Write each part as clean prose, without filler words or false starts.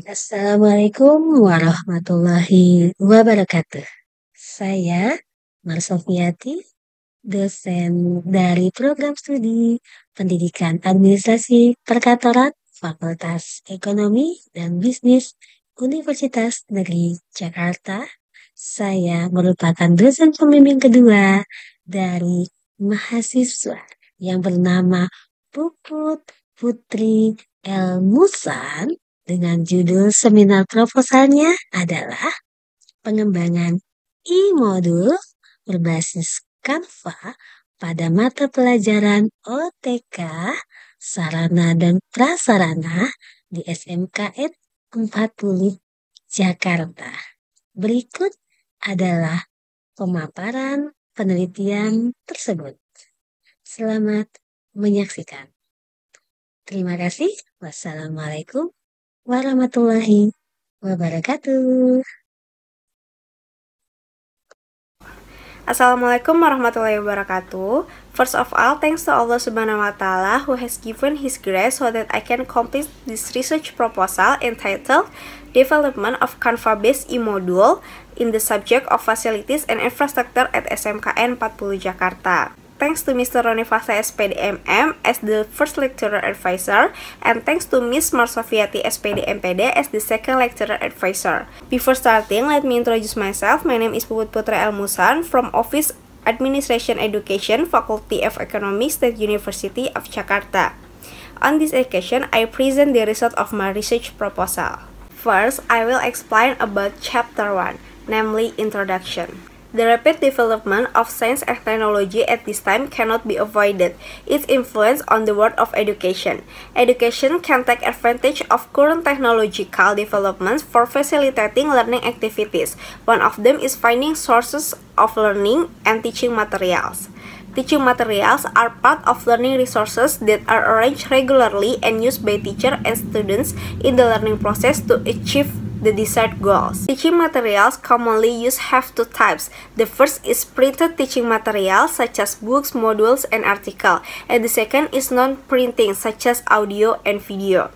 Assalamualaikum warahmatullahi wabarakatuh. Saya Marsofiati, dosen dari program studi Pendidikan Administrasi Perkantoran Fakultas Ekonomi dan Bisnis Universitas Negeri Jakarta. Saya merupakan dosen pembimbing kedua dari mahasiswa yang bernama Puput Putri Elmusan dengan judul seminar proposalnya adalah pengembangan e-modul berbasis Canva pada mata pelajaran OTK, Sarana dan Prasarana di SMKN 40 Jakarta. Berikut adalah pemaparan penelitian tersebut. Selamat menyaksikan. Terima kasih. Wassalamualaikum warahmatullahi wabarakatuh. Assalamualaikum warahmatullahi wabarakatuh. First of all, thanks to Allah Subhanahu wa Ta'ala who has given His grace so that I can complete this research proposal entitled Development of Canva-based e-module in the subject of facilities and infrastructure at SMKN 40 Jakarta. Thanks to Mr. Roni Fasa SPD MM as the first lecturer advisor, and thanks to Ms. Marsofiati SPD MPD as the second lecturer advisor. Before starting, let me introduce myself. My name is Puput Putri Elmusan from Office Administration Education, Faculty of Economics, State University of Jakarta. On this occasion, I present the result of my research proposal. First, I will explain about Chapter 1, namely Introduction. The rapid development of science and technology at this time cannot be avoided. Its influence on the world of education. Education can take advantage of current technological developments for facilitating learning activities. One of them is finding sources of learning and teaching materials. Teaching materials are part of learning resources that are arranged regularly and used by teachers and students in the learning process to achieve the desired goals. Teaching materials commonly used have two types. The first is printed teaching materials such as books, modules, and articles, and the second is non-printing such as audio and video.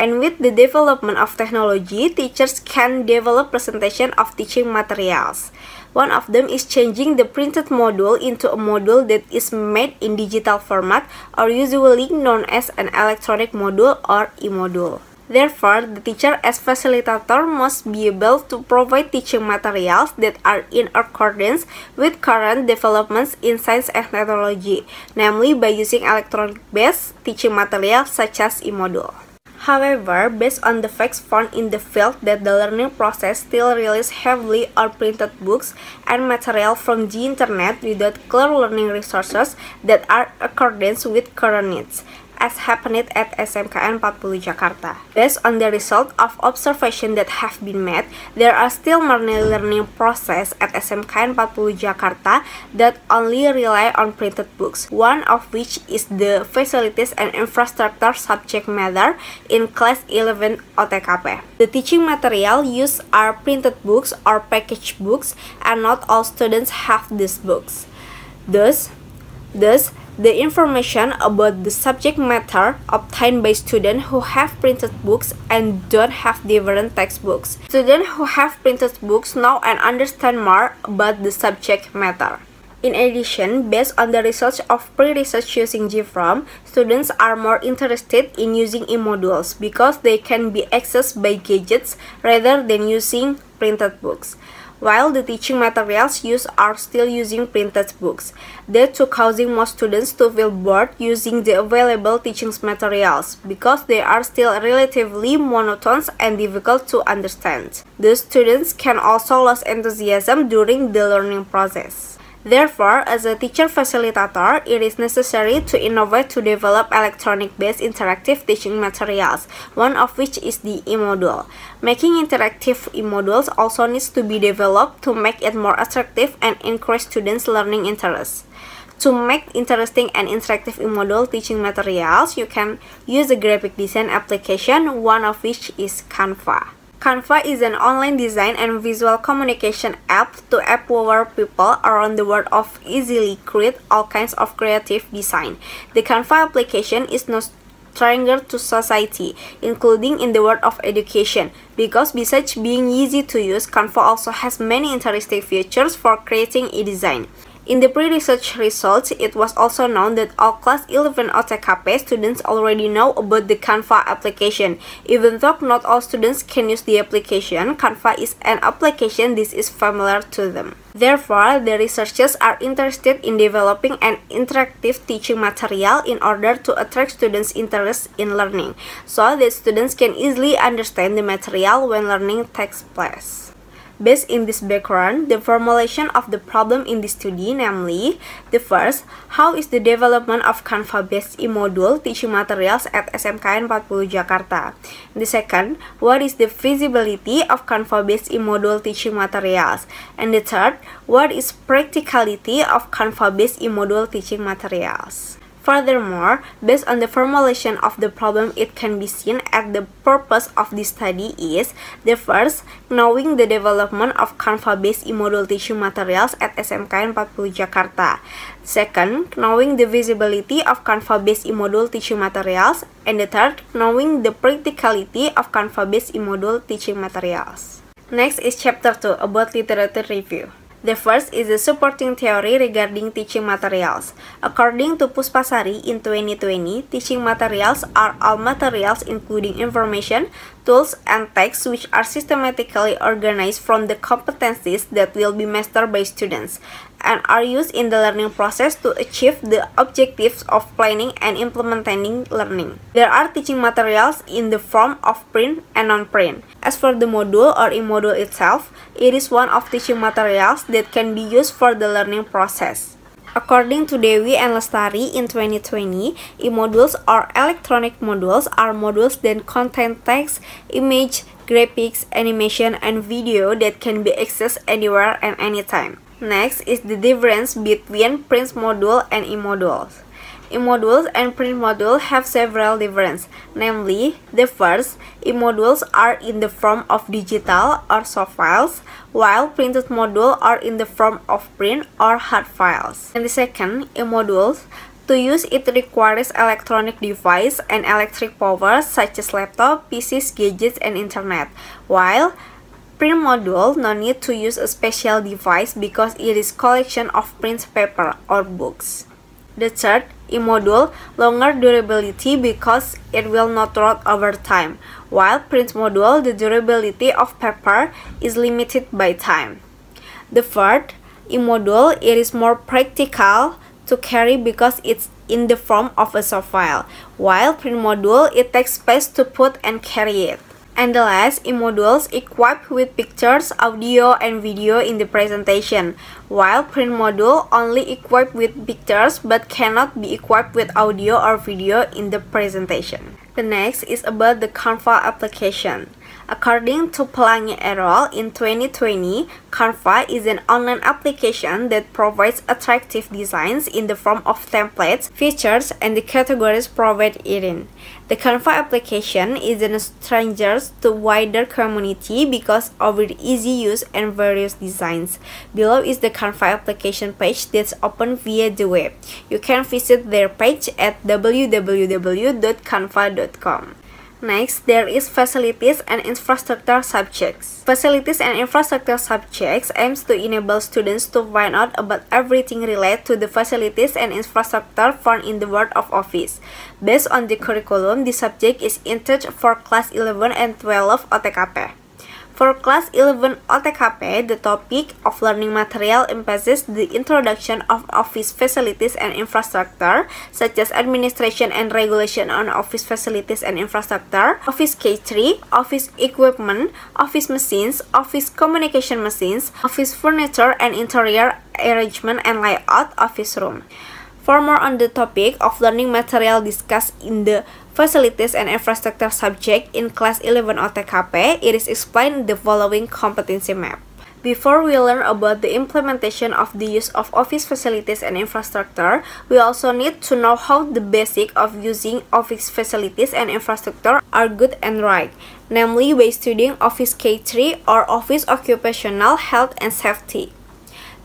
And with the development of technology, teachers can develop presentation of teaching materials. One of them is changing the printed module into a module that is made in digital format, or usually known as an electronic module or e-module. Therefore, the teacher as facilitator must be able to provide teaching materials that are in accordance with current developments in science and technology, namely by using electronic-based teaching materials such as e-module. However, based on the facts found in the field that the learning process still relies heavily on printed books and material from the internet without clear learning resources that are in accordance with current needs, as happened at SMKN 40 Jakarta. Based on the result of observation that have been made, there are still many learning process at SMKN 40 Jakarta that only rely on printed books, one of which is the facilities and infrastructure subject matter in class 11 OTKP. The teaching material used are printed books or packaged books, and not all students have these books. Thus, the information about the subject matter obtained by students who have printed books and don't have different textbooks. Students who have printed books know and understand more about the subject matter. In addition, based on the results of pre-research using GFROM, students are more interested in using e-modules because they can be accessed by gadgets rather than using printed books, while the teaching materials used are still using printed books. That to causing most students to feel bored using the available teaching materials because they are still relatively monotonous and difficult to understand. The students can also lose enthusiasm during the learning process. Therefore, as a teacher facilitator, it is necessary to innovate to develop electronic-based interactive teaching materials, one of which is the e-module. Making interactive e-modules also needs to be developed to make it more attractive and increase students' learning interest. To make interesting and interactive e-module teaching materials, you can use a graphic design application, one of which is Canva. Canva is an online design and visual communication app to empower people around the world of easily create all kinds of creative design. The Canva application is not stranger to society, including in the world of education. Because besides being easy to use, Canva also has many interesting features for creating a design. In the pre-research results, it was also known that all Class 11 OTKP students already know about the Canva application. Even though not all students can use the application, Canva is an application that is familiar to them. Therefore, the researchers are interested in developing an interactive teaching material in order to attract students' interest in learning, so that students can easily understand the material when learning takes place. Based in this background, the formulation of the problem in this study, namely, the first, how is the development of Canva-based e-module teaching materials at SMKN 40 Jakarta? The second, what is the feasibility of Canva-based e-module teaching materials? And the third, what is practicality of Canva-based e-module teaching materials? Furthermore, based on the formulation of the problem, it can be seen that the purpose of this study is, the first, knowing the development of Canva-based e-module teaching materials at SMKN 40 Jakarta. Second, knowing the visibility of Canva-based e-module teaching materials. And the third, knowing the practicality of Canva-based e-module teaching materials. Next is Chapter 2 about literature review. The first is the supporting theory regarding teaching materials. According to Puspasari in 2020, teaching materials are all materials including information, tools, and texts which are systematically organized from the competencies that will be mastered by students and are used in the learning process to achieve the objectives of planning and implementing learning. There are teaching materials in the form of print and non-print. As for the module or e-module itself, it is one of teaching materials that can be used for the learning process. According to Dewi and Lestari in 2020, e-modules or electronic modules are modules that contain text, image, graphics, animation, and video that can be accessed anywhere and anytime. Next is the difference between print module and e-modules. E-modules and print module have several differences, namely, the first, e-modules are in the form of digital or soft files, while printed modules are in the form of print or hard files. And the second, e-modules, to use it requires electronic device and electric power such as laptop, PCs, gadgets, and internet, while print module no need to use a special device because it is collection of print paper or books. The third, e-module, longer durability because it will not rot over time, while print module, the durability of paper is limited by time. The fourth, e-module, it is more practical to carry because it's in the form of a soft file, while print module, it takes space to put and carry it. And the last, e-modules equipped with pictures, audio, and video in the presentation, while print module only equipped with pictures but cannot be equipped with audio or video in the presentation. The next is about the Canva application. According to Pelangi et al. In 2020, Canva is an online application that provides attractive designs in the form of templates, features, and the categories provided in. The Canva application is a stranger to wider community because of its easy use and various designs. Below is the Canva application page that's open via the web. You can visit their page at www.canva.com. Next, there is Facilities and Infrastructure subjects. Facilities and Infrastructure subjects aims to enable students to find out about everything related to the facilities and infrastructure found in the world of Office. Based on the curriculum, the subject is intended for Class 11 and 12 OTKP. For Class 11 OTKP, the topic of learning material emphasizes the introduction of office facilities and infrastructure, such as administration and regulation on office facilities and infrastructure, office K3, office equipment, office machines, office communication machines, office furniture and interior arrangement and layout office room. For more on the topic of learning material discussed in the Facilities and Infrastructure subject in Class 11 OTKP, it is explained in the following competency map. Before we learn about the implementation of the use of office facilities and infrastructure, we also need to know how the basic of using office facilities and infrastructure are good and right, namely by studying Office K3 or Office Occupational Health and Safety.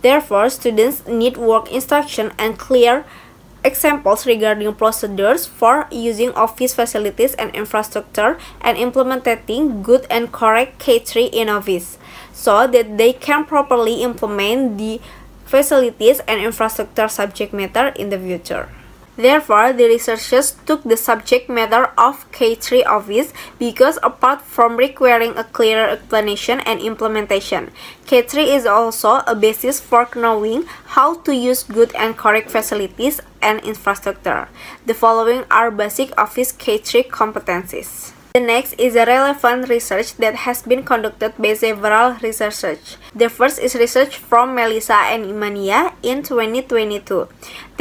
Therefore, students need work instruction and clear examples regarding procedures for using office facilities and infrastructure, and implementing good and correct K3 in office, so that they can properly implement the facilities and infrastructure subject matter in the future. Therefore, the researchers took the subject matter of K3 office because apart from requiring a clearer explanation and implementation, K3 is also a basis for knowing how to use good and correct facilities and infrastructure. The following are basic office K3 competencies. The next is a relevant research that has been conducted by several researchers. The first is research from Melissa and Imania in 2022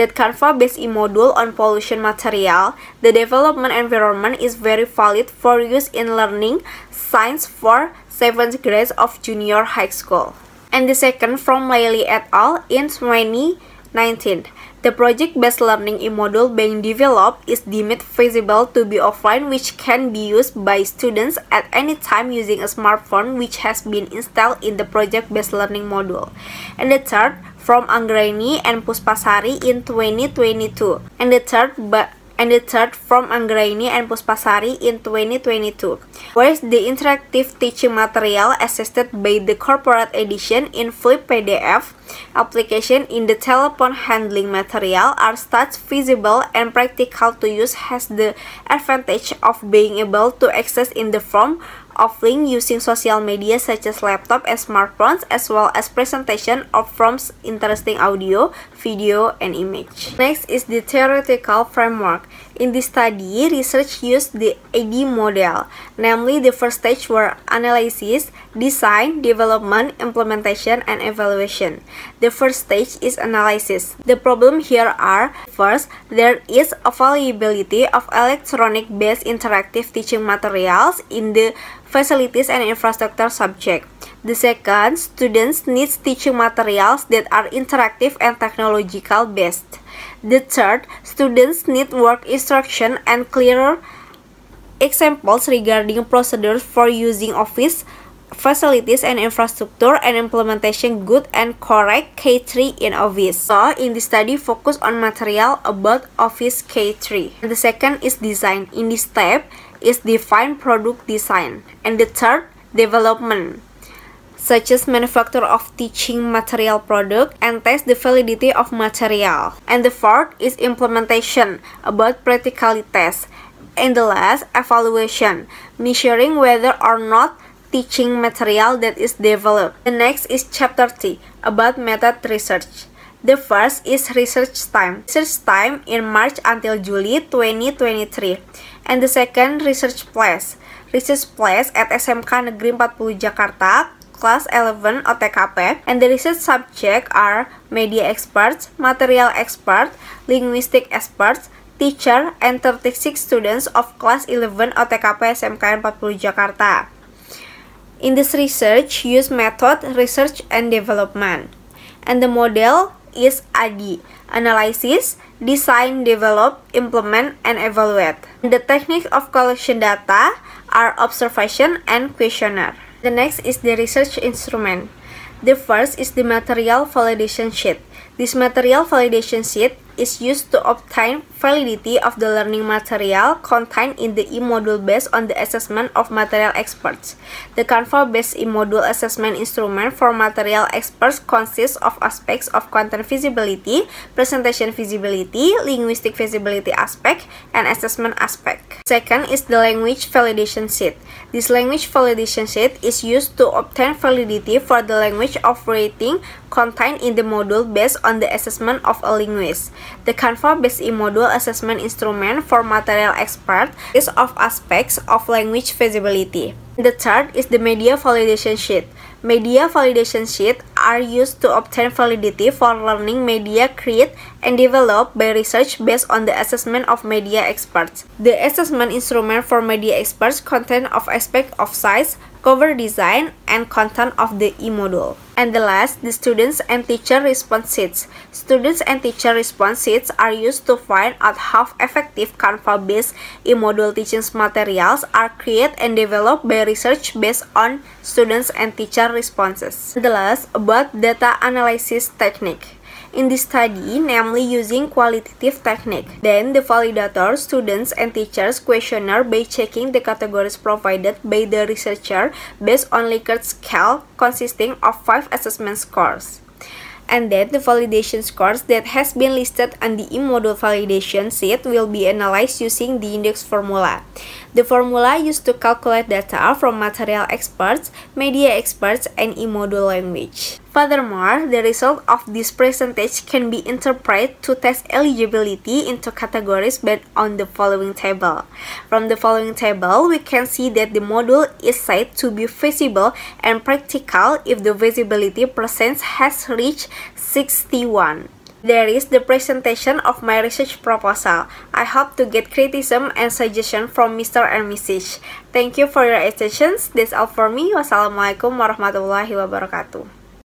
that Canva-based e-module on pollution material. The development environment is very valid for use in learning science for 7th grades of junior high school. And the second from Layli et al. In 2019. The project-based learning e-module being developed is deemed feasible to be offline, which can be used by students at any time using a smartphone which has been installed in the project-based learning module. And the third from Anggraini and Puspasari in 2022. And the third from Anggraini and Puspasari in 2022, whereas the interactive teaching material assisted by the corporate edition in Flip PDF application in the telephone handling material are such feasible and practical to use, has the advantage of being able to access in the form of link using social media such as laptop and smartphones, as well as presentation of from interesting audio, video, and image. Next is the theoretical framework. In this study, research used the AD model, namely the first stage were analysis, design, development, implementation, and evaluation. The first stage is analysis. The problem here are, first, there is availability of electronic-based interactive teaching materials in the facilities and infrastructure subject. The second, students need teaching materials that are interactive and technological based. The third, students need work instruction and clearer examples regarding procedures for using office facilities and infrastructure and implementation good and correct K3 in office. So, in this study, focus on material about office K3. And the second is design. In this step is define product design. And the third, development, such as manufacture of teaching material product and test the validity of material. And the fourth is implementation, about practically test. And the last, evaluation, measuring whether or not teaching material that is developed. The next is chapter 3, about method research. The first is research time. Research time in March until July 2023. And the second, research place. Research place at SMK Negeri 40 Jakarta, Class 11 OTKP. And the research subject are media experts, material expert, linguistic experts, teacher, and 36 students of Class 11 OTKP SMK 40 Jakarta. In this research, use method, research, and development. And the model is ADI, analysis, design, develop, implement, and evaluate. The techniques of collection data are observation and questionnaire. The next is the research instrument. The first is the material validation sheet. This material validation sheet is used to obtain validity of the learning material contained in the e-module based on the assessment of material experts. The Canva-based e-module assessment instrument for material experts consists of aspects of content feasibility, presentation feasibility, linguistic feasibility aspect, and assessment aspect. Second is the language validation sheet. This language validation sheet is used to obtain validity for the language of rating contained in the module based on the assessment of a linguist. The Canva-based e-module assessment instrument for material expert is of aspects of language feasibility. The third is the media validation sheet. Media validation sheets are used to obtain validity for learning media created and developed by research based on the assessment of media experts. The assessment instrument for media experts contains of aspects of size, cover design, and content of the e-module. And the last, the students and teacher response sheets. Students and teacher response sheets are used to find out how effective Canva-based e-module teaching materials are created and developed by research based on students and teacher responses. The last, about data analysis technique. in this study, namely using qualitative technique. Then the validator, students, and teachers questionnaire by checking the categories provided by the researcher based on Likert scale consisting of 5 assessment scores. And then the validation scores that has been listed on the e-module validation sheet will be analyzed using the index formula. The formula used to calculate data from material experts, media experts, and e-module language. Furthermore, the result of this percentage can be interpreted to test eligibility into categories based on the following table. From the following table, we can see that the module is said to be feasible and practical if the feasibility percent has reached 61. There is the presentation of my research proposal. I hope to get criticism and suggestion from Mr. and Mrs. Thank you for your attention. That's all for me. Wassalamualaikum warahmatullahi wabarakatuh.